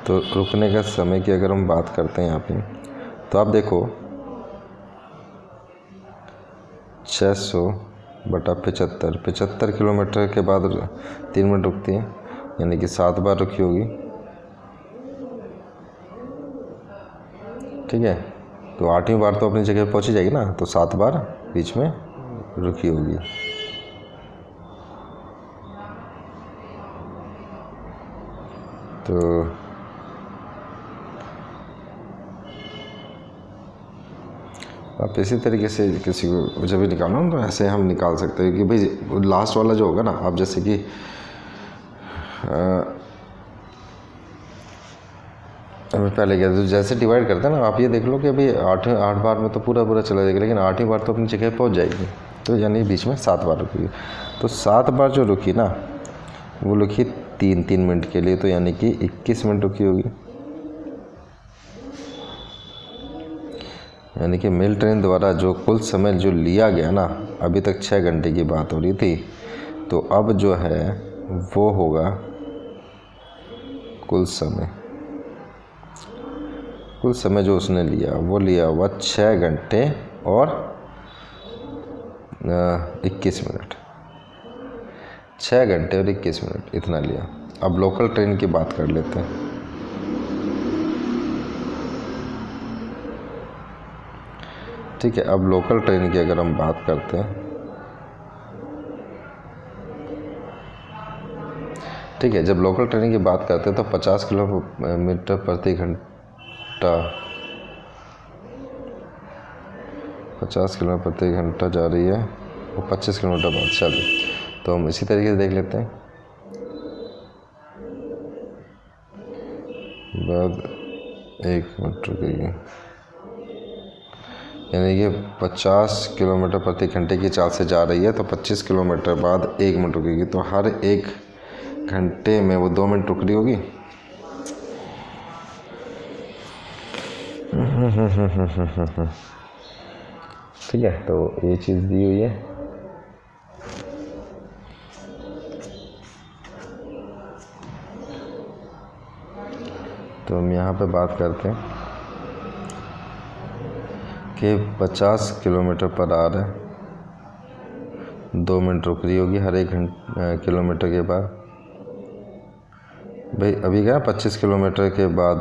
तो रुकने का समय की अगर हम बात करते हैं यहाँ पे, तो आप देखो 600/75, 75 किलोमीटर के बाद 3 मिनट रुकती है, यानी कि 7 बार रुकी होगी। ठीक है। तो 8वीं बार तो अपनी जगह पहुंची जाएगी ना, तो 7 बार बीच में रुकी होगी। तो आप इसी तरीके से किसी को जब भी निकालना हो तो ऐसे हम निकाल सकते हैं कि भाई लास्ट वाला जो होगा ना, आप जैसे कि हमें पहले क्या तो जैसे डिवाइड करते हैं ना, आप ये देख लो कि अभी 8 बार में तो पूरा चला जाएगा, लेकिन 8वीं बार तो अपनी जगह पहुंच जाएगी, तो यानी बीच में 7 बार रुकी। तो 7 बार जो रुकी ना वो रुकी 3 मिनट के लिए, तो यानी कि 21 मिनट रुकी होगी। यानी कि मेल ट्रेन द्वारा जो कुल समय जो लिया गया ना, अभी तक 6 घंटे की बात हो रही थी, तो अब जो है वो होगा कुल समय जो उसने लिया वो लिया हुआ 6 घंटे और 21 मिनट। 6 घंटे और 21 मिनट इतना लिया। अब लोकल ट्रेन की बात कर लेते हैं। ठीक है, अब लोकल ट्रेन की अगर हम बात करते हैं, ठीक है, जब लोकल ट्रेन की बात करते हैं तो 50 किलोमीटर प्रति घंटा 50 किलोमीटर प्रति घंटा जा रही है, वो 25 किलोमीटर बाद चल रही। तो हम इसी तरीके से देख लेते हैं। बाद 1 मिनट रुकेगी, यानी कि 50 किलोमीटर प्रति घंटे की चाल से जा रही है, तो 25 किलोमीटर बाद 1 मिनट रुकेगी, तो हर 1 घंटे में वो 2 मिनट रुक रही होगी। ठीक है, तो ये चीज़ दी हुई है। तो हम यहाँ पे बात करते हैं कि 50 किलोमीटर पर आवर है, 2 मिनट रुक रही होगी हर 1 किलोमीटर के बाद। भाई अभी क्या 25 किलोमीटर के बाद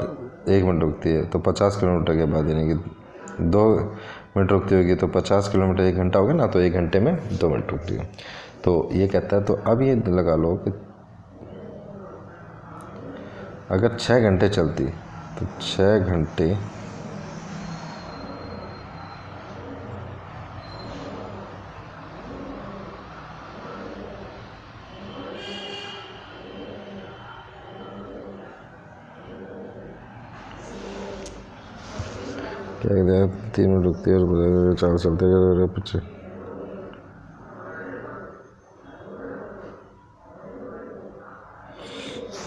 1 मिनट रुकती है, तो 50 किलोमीटर के बाद यानी कि 2 मिनट रुकती होगी, तो 50 किलोमीटर 1 घंटा हो गया ना, तो 1 घंटे में 2 मिनट रुकती है। तो ये कहता है, तो अब ये लगा लो कि अगर 6 घंटे चलती तो 6 घंटे क्या कहते हैं 3 मिनट रुकती है और 4 चलते हैं पीछे।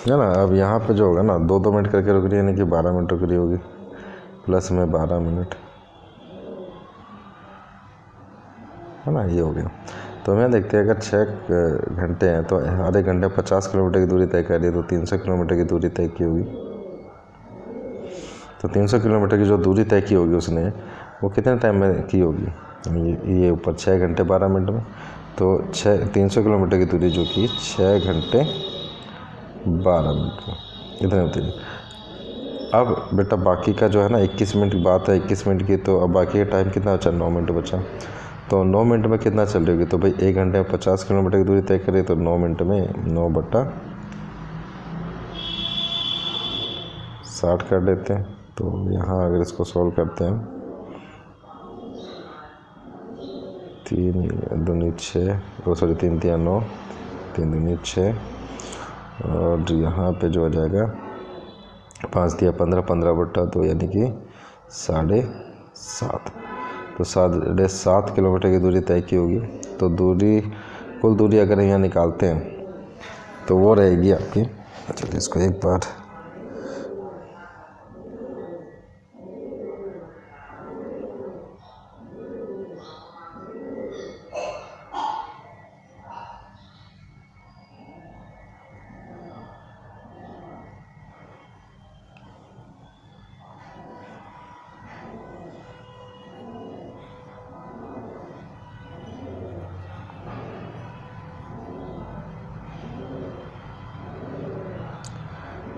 है ना। अब यहाँ पे जो होगा ना 2-2 मिनट करके रुक रही है, यानी कि 12 मिनट रुक रही होगी, प्लस में 12 मिनट, है ना, ये हो गया। तो हमें देखते हैं अगर 6 घंटे हैं तो हर 1 घंटे 50 किलोमीटर की दूरी तय कर रही है, तो 300 किलोमीटर की दूरी तय की होगी। तो 300 किलोमीटर की जो दूरी तय की होगी उसने, वो कितने टाइम में की होगी, ये ऊपर 6 घंटे 12 मिनट में, तो 300 किलोमीटर की दूरी जो की 6 घंटे 12 मिनट में, इतने होती है। अब बेटा बाकी का जो है ना 21 मिनट की बात है, 21 मिनट की, तो अब बाकी का टाइम कितना बचा, 9 मिनट बचा। तो 9 मिनट में कितना चल रही होगी, तो भाई 1 घंटे में 50 किलोमीटर की दूरी तय करें, तो 9 मिनट में 9/60 कर लेते हैं। तो यहाँ अगर इसको सॉल्व करते हैं, 3 दूनी 6, 3 3 9, 3 दूनी 6, और यहाँ पे जो हो जाएगा 5 दिया 15, 15/2, तो यानी कि 7.5। तो 7.5 किलोमीटर की दूरी तय की होगी। तो कुल दूरी अगर यहाँ निकालते हैं तो वो रहेगी आपकी, चलिए इसको एक बार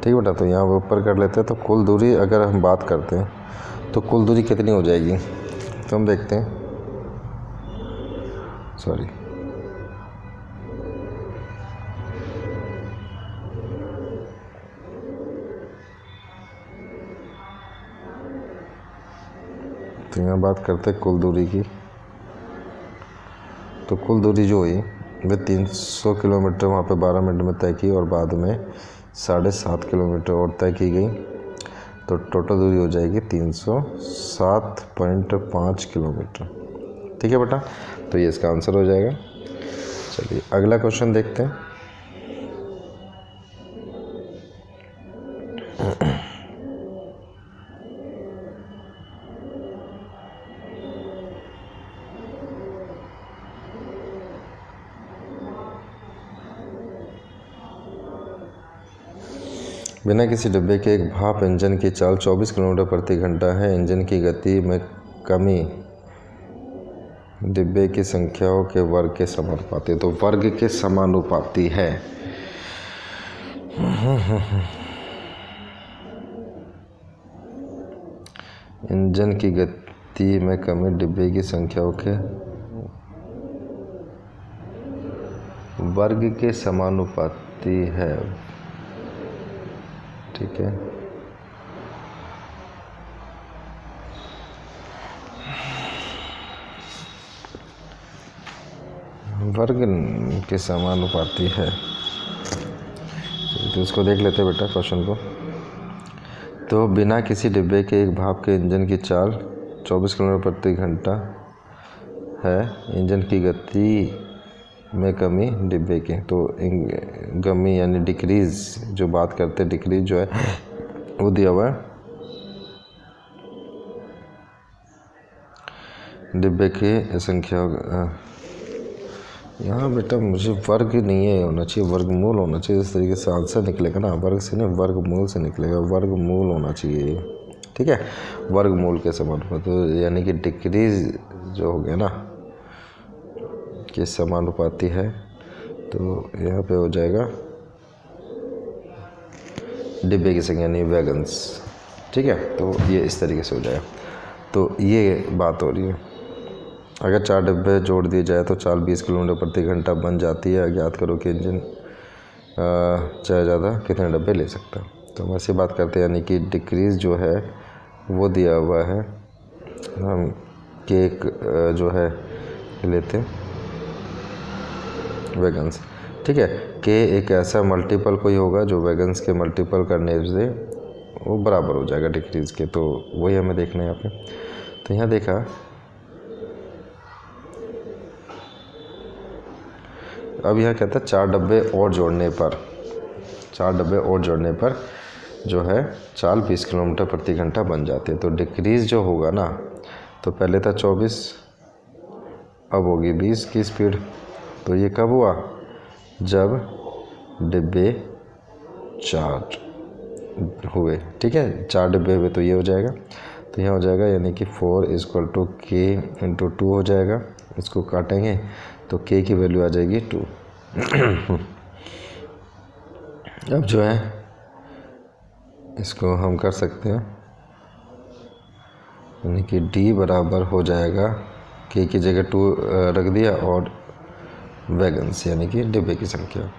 ठीक बेटा। तो यहाँ ऊपर कर लेते हैं। तो कुल दूरी अगर हम बात करते हैं तो कुल दूरी कितनी हो जाएगी, तो हम देखते हैं। सॉरी, तो यहाँ बात करते हैं कुल दूरी की। तो कुल दूरी जो हुई वे 300 किलोमीटर वहाँ पे 12 मिनट में तय की और बाद में 7.5 किलोमीटर और तय की गई। तो टोटल दूरी हो जाएगी 307.5 किलोमीटर। ठीक है बेटा, तो ये इसका आंसर हो जाएगा। चलिए अगला क्वेश्चन देखते हैं। बिना किसी डिब्बे के एक भाप इंजन की चाल 24 किलोमीटर प्रति घंटा है। इंजन की गति में कमी डिब्बे की संख्याओं के वर्ग के समानुपाती है। तो वर्ग के समानुपाती है। इंजन की गति में कमी डिब्बे की संख्याओं के वर्ग के समानुपाती है। ठीक है, वर्ग के समानुपाती है। तो इसको देख लेते हैं बेटा क्वेश्चन को। तो बिना किसी डिब्बे के एक भाप के इंजन की चाल 24 किलोमीटर प्रति घंटा है। इंजन की गति में कमी डिब्बे के, तो कमी यानी डिक्रीज़ जो बात करते हैं, डिक्रीज़ जो है वो दिया हुआ है डिब्बे के संख्या। यहाँ बेटा मुझे वर्ग नहीं है होना चाहिए, वर्गमूल होना चाहिए। इस तरीके से आंसर निकलेगा ना, वर्ग से नहीं वर्गमूल से निकलेगा, वर्गमूल होना चाहिए। ठीक है, वर्गमूल के समानुपाती, तो यानी कि डिक्रीज जो हो गया ना के समानुपाती है। तो यहाँ पे हो जाएगा डिब्बे की संख्या यानी वैगन्स। ठीक है, तो ये इस तरीके से हो जाएगा। तो ये बात हो रही है। अगर 4 डिब्बे जोड़ दिए जाए तो चाल 20 किलोमीटर प्रति घंटा बन जाती है। ज्ञात करो कि इंजन चाहे ज़्यादा कितने डब्बे ले सकता है। तो हम ऐसी बात करते हैं, यानी कि डिक्रीज़ जो है वो दिया हुआ है। हम केक जो है लेते हैं वैगन्स। ठीक है, के एक ऐसा मल्टीपल कोई होगा जो वैगन्स के मल्टीपल करने से वो बराबर हो जाएगा डिक्रीज़ के। तो वही हमें देखना है यहाँ पे। तो यहाँ देखा, अब यहाँ कहता है 4 डब्बे और जोड़ने पर, 4 डब्बे और जोड़ने पर जो है चाल 20 किलोमीटर प्रति घंटा बन जाती है। तो डिक्रीज़ जो होगा ना, तो पहले था 24, अब होगी 20 की स्पीड। तो ये कब हुआ, जब डिब्बे 4 हुए। ठीक है, 4 डिब्बे हुए तो ये हो जाएगा। तो यहाँ हो जाएगा यानी कि 4 = k/2 हो जाएगा। इसको काटेंगे तो k की वैल्यू आ जाएगी 2। अब जो है इसको हम कर सकते हैं, यानी कि d बराबर हो जाएगा k की जगह 2 रख दिया और वैगन्स यानी कि डिब्बे की संख्या।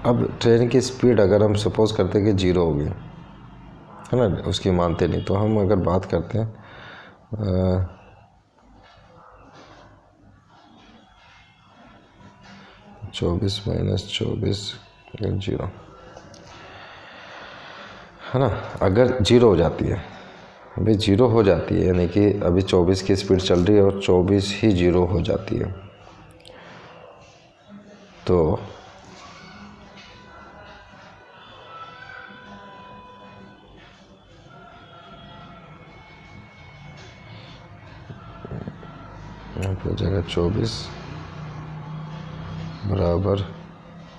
अब ट्रेन की स्पीड अगर हम सपोज करते हैं कि 0 होगी, है ना, उसकी मानते नहीं। तो हम अगर बात करते हैं 24 - 24 0, है ना। अगर 0 हो जाती है, अभी 0 हो जाती है, यानी कि अभी 24 की स्पीड चल रही है और 24 ही 0 हो जाती है, तो यहाँ पे हो जाएगा 24 बराबर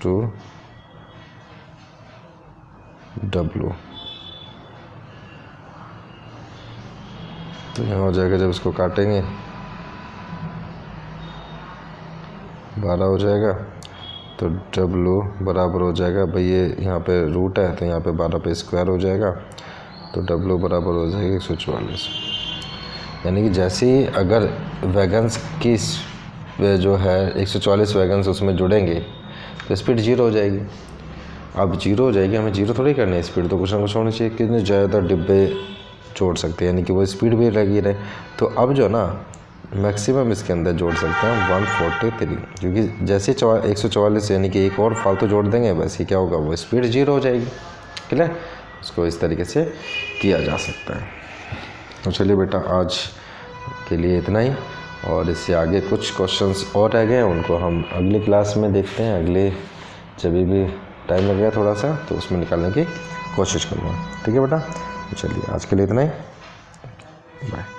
2W। तो यहाँ हो जाएगा, जब इसको काटेंगे 12 हो जाएगा। तो W बराबर हो जाएगा, भाई ये यहाँ पे रूट है तो यहाँ पे 12 पे स्क्वायर हो जाएगा तो W बराबर हो जाएगा 144। यानी कि जैसे ही अगर वैगन्स की जो है 144 वैगन्स उसमें जुड़ेंगे तो स्पीड 0 हो जाएगी। अब 0 हो जाएगी, हमें 0 थोड़ी करनी है, स्पीड तो कुछ ना कुछ होनी चाहिए। कितने ज़्यादा डिब्बे जोड़ सकते हैं, यानी कि वो स्पीड भी लगी रहे। तो अब जो ना मैक्सिमम इसके अंदर जोड़ सकते हैं 143, क्योंकि जैसे 144 यानी कि एक और फालतू जोड़ देंगे बस ये क्या होगा, वो स्पीड 0 हो जाएगी। क्लियर? इसको इस तरीके से किया जा सकता है। तो चलिए बेटा आज के लिए इतना ही, और इससे आगे कुछ क्वेश्चंस और रह गए हैं, उनको हम अगली क्लास में देखते हैं। अगले जब भी टाइम लगेगा थोड़ा सा तो उसमें निकालने की कोशिश करूँगा। ठीक है बेटा? तो चलिए आज के लिए इतना ही, बाय।